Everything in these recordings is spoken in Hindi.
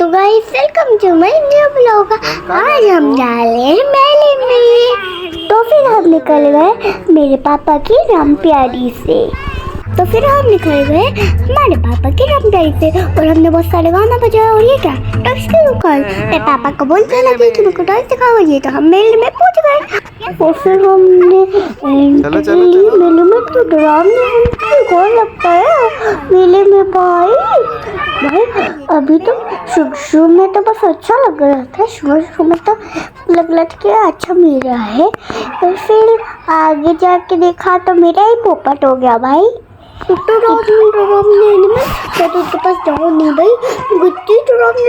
तो guys welcome to my new blog. आज हम जा रहे हैं मेले में। तो फिर हम निकल गए मेरे पापा की राम प्यारी से। हमारे पापा की राम प्यारी से और हमने बहुत सारे गाना बजाया। और ये क्या टॉयज की दुकान। मैं पापा को बोलने लगी कि मेरे को टॉयज दिखाओ। ये तो हम मेले में पहुंच गए। और फिर हमने मेले में तो डरावनी हमको कौन लगता है मेले में भाई अभी तो शुरू में तो बस अच्छा लग रहा था। शुरू में तो लग रहा था कि अच्छा मिल रहा है। और फिर आगे जाके देखा तो मेरा ही पोपट हो गया भाई। तो डरावनी में मैं तो उसके पास जाऊँ नहीं भाई। कितनी डरावनी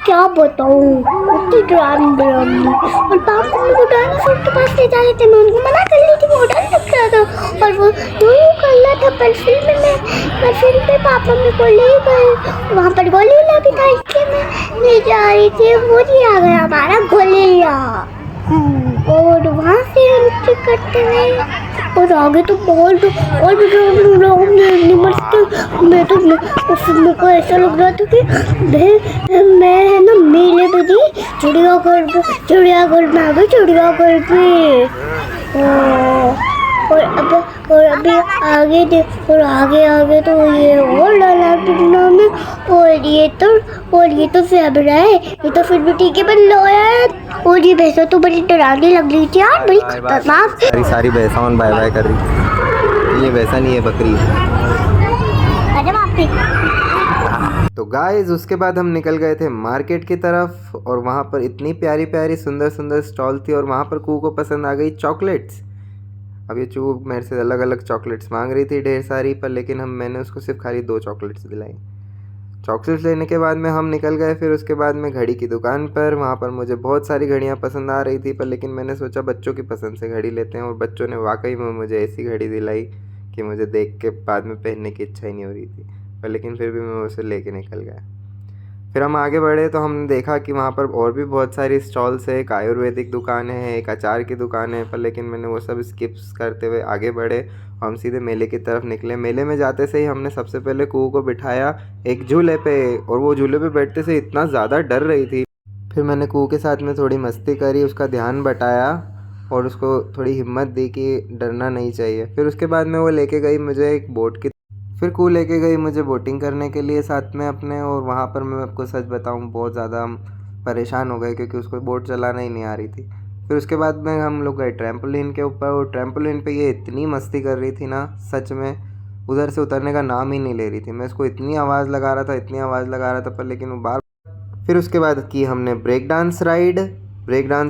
क्या बताऊँ। कितनी डरावनी और पापा मेरे को डायनासोर के पास ले जा रहे थे। मैं उनको मना कर ली थी। वो डर लग रहा था और वो यूँ कर रहा था। पर फिर में पापा मेरे को ले गए। वहाँ पर गोलीला भी था इसलिए मैं ले जा रही थी। वो नहीं आ गया हमारा गोलीला। और वहाँ से एंट्री करते हुए और आगे तो और भी मैं तो मेरे को ऐसा लग रहा था कि मैं है ना मेले पे थी। चिड़ियाघर में आ गई चिड़ियाघर पे। और अभी आगे तो ये और लाला टुकना में। और ये तो ज़ेबरा है। ये तो फिर भी ठीक है पर यार। और ये भैंसा तो बड़ी डरावनी लग रही थी यार। बड़ी खतरनाक। सारी भैंसा बाय बाय कर रही। ये भैंसा नहीं है बकरी है। तो गाइस उसके बाद हम निकल गए थे मार्केट की तरफ। और वहाँ पर इतनी प्यारी प्यारी सुंदर सुंदर स्टॉल थी। और वहाँ पर कू को पसंद आ गई चॉकलेट्स। अब ये चू मेरे से अलग अलग चॉकलेट्स मांग रही थी ढेर सारी। पर लेकिन मैंने उसको सिर्फ खाली 2 चॉकलेट्स दिलाई। चॉकलेट्स लेने के बाद में हम निकल गए फिर उसके बाद में घड़ी की दुकान पर। वहाँ पर मुझे बहुत सारी घड़ियाँ पसंद आ रही थी। पर लेकिन मैंने सोचा बच्चों की पसंद से घड़ी लेते हैं। और बच्चों ने वाकई में मुझे ऐसी घड़ी दिलाई कि मुझे देख के बाद में पहनने की इच्छा ही नहीं हो रही थी। पर लेकिन फिर भी मैं उसे लेके निकल गया। फिर हम आगे बढ़े तो हमने देखा कि वहाँ पर और भी बहुत सारी स्टॉल्स है। एक आयुर्वेदिक दुकान है, एक अचार की दुकान है। पर लेकिन मैंने वो सब स्किप्स करते हुए आगे बढ़े। हम सीधे मेले की तरफ निकले। मेले में जाते से ही हमने सबसे पहले कू को बिठाया एक झूले पे। और वो झूले पे बैठते से इतना ज़्यादा डर रही थी। फिर मैंने कू के साथ में थोड़ी मस्ती करी, उसका ध्यान बटाया और उसको थोड़ी हिम्मत दी कि डरना नहीं चाहिए। फिर उसके बाद में वो लेके गई मुझे एक बोट की। फिर कू लेके गई मुझे बोटिंग करने के लिए साथ में अपने। और वहाँ पर मैं आपको सच बताऊँ बहुत ज़्यादा हम परेशान हो गए क्योंकि उसको बोट चलाना ही नहीं आ रही थी। फिर उसके बाद में हम लोग गए ट्रैम्पोलिन के ऊपर। और ट्रैम्पोलिन पे ये इतनी मस्ती कर रही थी ना, सच में उधर से उतरने का नाम ही नहीं ले रही थी। मैं उसको इतनी आवाज़ लगा रहा था पर लेकिन वो बार। फिर उसके बाद की हमने ब्रेक डांस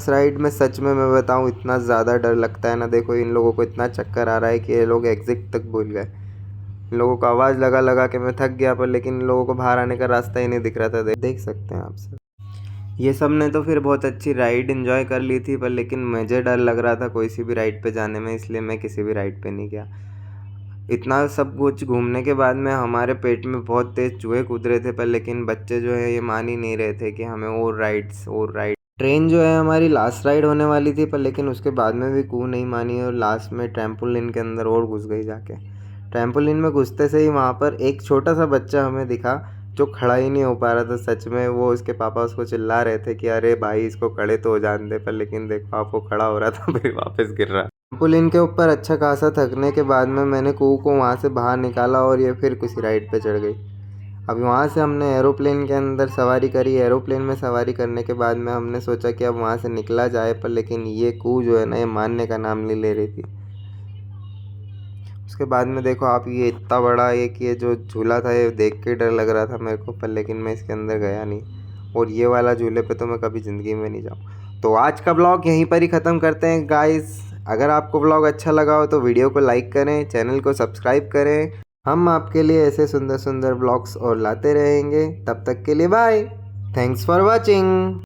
राइड में सच में मैं बताऊँ इतना ज़्यादा डर लगता है ना। देखो इन लोगों को इतना चक्कर आ रहा है कि ये लोग एग्जिट तक भूल गए। इन लोगों को आवाज़ लगा के मैं थक गया। पर लेकिन इन लोगों को बाहर आने का रास्ता ही नहीं दिख रहा था। देख सकते हैं आप सब। ये सब ने तो फिर बहुत अच्छी राइड एंजॉय कर ली थी। पर लेकिन मुझे डर लग रहा था कोई सी भी राइड पे जाने में, इसलिए मैं किसी भी राइड पे नहीं गया। इतना सब कुछ घूमने के बाद में हमारे पेट में बहुत तेज़ चूहे कूद रहे थे। पर लेकिन बच्चे जो है ये मान ही नहीं रहे थे कि हमें और राइड। ट्रेन जो है हमारी लास्ट राइड होने वाली थी। पर लेकिन उसके बाद में भी कू नहीं मानी और लास्ट में ट्रैम्पोलिन के अंदर और घुस गई जाके। ट्रैम्पोलिन में घुसते से ही वहाँ पर एक छोटा सा बच्चा हमें दिखा जो खड़ा ही नहीं हो पा रहा था। सच में वो उसके पापा उसको चिल्ला रहे थे कि अरे भाई इसको खड़े तो हो जाने दे। पर लेकिन देखो आप वो खड़ा हो रहा था फिर वापस गिर रहा। ट्रैम्पोलिन के ऊपर अच्छा खासा थकने के बाद में मैंने कू को वहाँ से बाहर निकाला और ये फिर किसी राइड पे चढ़ गई। अब वहाँ से हमने एरोप्लेन के अंदर सवारी करी। एरोप्लेन में सवारी करने के बाद में हमने सोचा कि अब वहाँ से निकला जाए। पर लेकिन ये कू जो है ना ये मानने का नाम नहीं ले रही थी। उसके बाद में देखो आप ये इतना बड़ा एक ये जो झूला था ये देख के डर लग रहा था मेरे को। पर लेकिन मैं इसके अंदर गया नहीं। और ये वाला झूले पे तो मैं कभी ज़िंदगी में नहीं जाऊँ। तो आज का ब्लॉग यहीं पर ही ख़त्म करते हैं गाइस। अगर आपको ब्लॉग अच्छा लगा हो तो वीडियो को लाइक करें, चैनल को सब्सक्राइब करें। हम आपके लिए ऐसे सुंदर सुंदर ब्लॉग्स और लाते रहेंगे। तब तक के लिए बाय। Thanks for watching.